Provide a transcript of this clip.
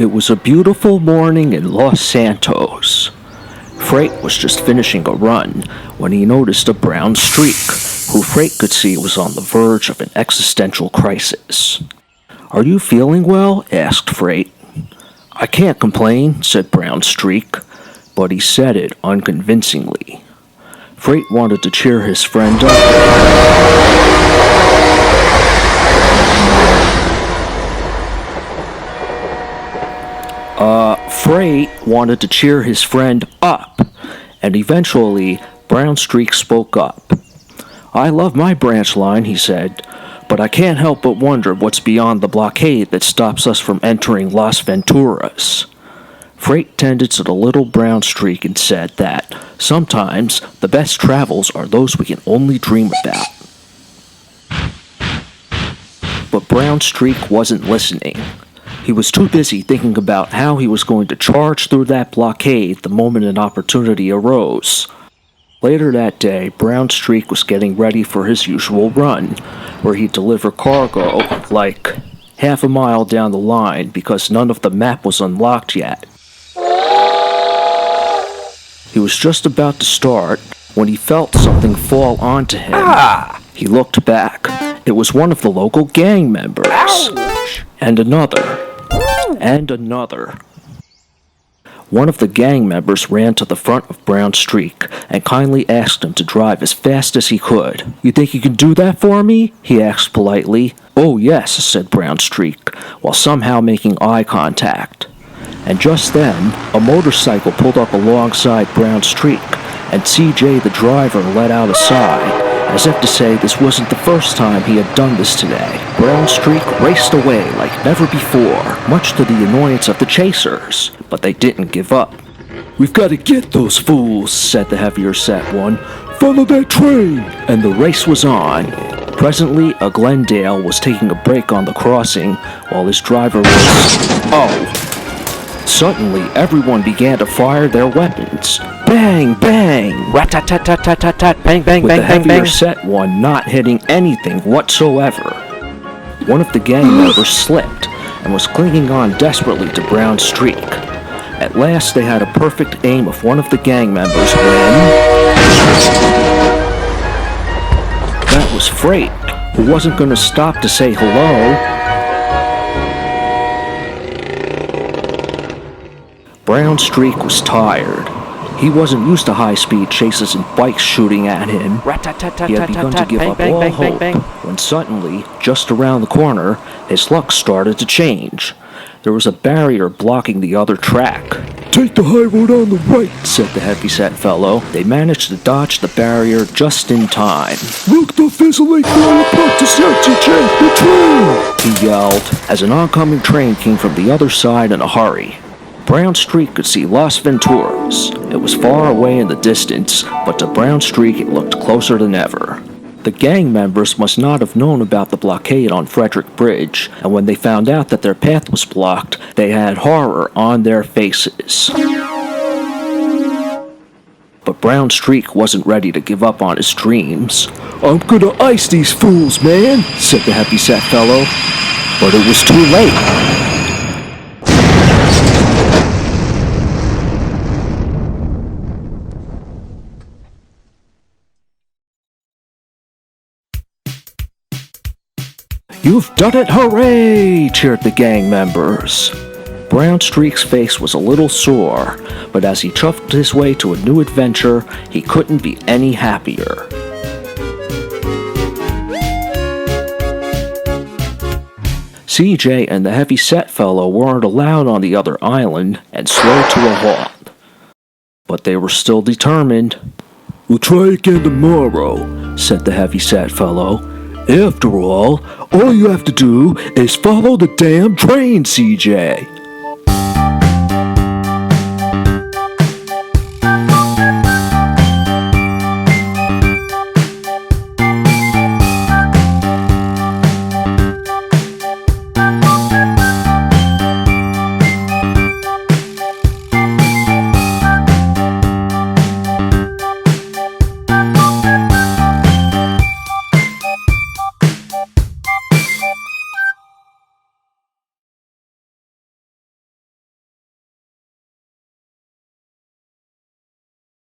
It was a beautiful morning in Los Santos. Freight was just finishing a run when he noticed a brown streak, who Freight could see was on the verge of an existential crisis. "Are you feeling well?" asked Freight. "I can't complain," said Brown Streak, but he said it unconvincingly. Freight wanted to cheer his friend up. Freight wanted to cheer his friend up, and eventually Brown Streak spoke up. "I love my branch line," he said, "but I can't help but wonder what's beyond the blockade that stops us from entering Las Venturas." Freight tended to the little Brown Streak and said that sometimes the best travels are those we can only dream about. But Brown Streak wasn't listening. He was too busy thinking about how he was going to charge through that blockade the moment an opportunity arose. Later that day, Brown Streak was getting ready for his usual run, where he'd deliver cargo, like half a mile down the line because none of the map was unlocked yet. He was just about to start when he felt something fall onto him. He looked back. It was one of the local gang members. Ouch! And another. And another. One of the gang members ran to the front of Brown Streak and kindly asked him to drive as fast as he could. "You think you can do that for me?" he asked politely. "Oh yes," said Brown Streak, while somehow making eye contact. And just then, a motorcycle pulled up alongside Brown Streak, and CJ the driver let out a sigh, as if to say this wasn't the first time he had done this today. Brown Streak raced away like never before, much to the annoyance of the chasers, but they didn't give up. "We've got to get those fools," said the heavier set one. "Follow that train!" And the race was on. Presently, a Glendale was taking a break on the crossing, while his driver was... Suddenly, everyone began to fire their weapons. Bang, bang! Rat-tat-tat-tat-tat-tat, bang, bang, with bang, the heavier set one not hitting anything whatsoever. One of the gang members slipped and was clinging on desperately to Brown Streak. At last, they had a perfect aim of one of the gang members when... That was Freight, who wasn't going to stop to say hello. Brown Streak was tired. He wasn't used to high-speed chases and bikes shooting at him. He had begun to give up all hope when suddenly, just around the corner, his luck started to change. There was a barrier blocking the other track. "Take the high road on the right," said the heavyset fellow. They managed to dodge the barrier just in time. "Look, the fizzling park to the train!" he yelled, as an oncoming train came from the other side in a hurry. Brown Streak could see Las Venturas. It was far away in the distance, but to Brown Streak it looked closer than ever. The gang members must not have known about the blockade on Frederick Bridge, and when they found out that their path was blocked, they had horror on their faces. But Brown Streak wasn't ready to give up on his dreams. "I'm gonna ice these fools, man," said the heavyset fellow. But it was too late. "You've done it, hooray!" cheered the gang members. Brown Streak's face was a little sore, but as he chuffed his way to a new adventure, he couldn't be any happier. CJ and the heavy-set fellow weren't allowed on the other island and slowed to a halt. But they were still determined. "We'll try again tomorrow," said the heavy-set fellow. "After all you have to do is follow the damn train, CJ."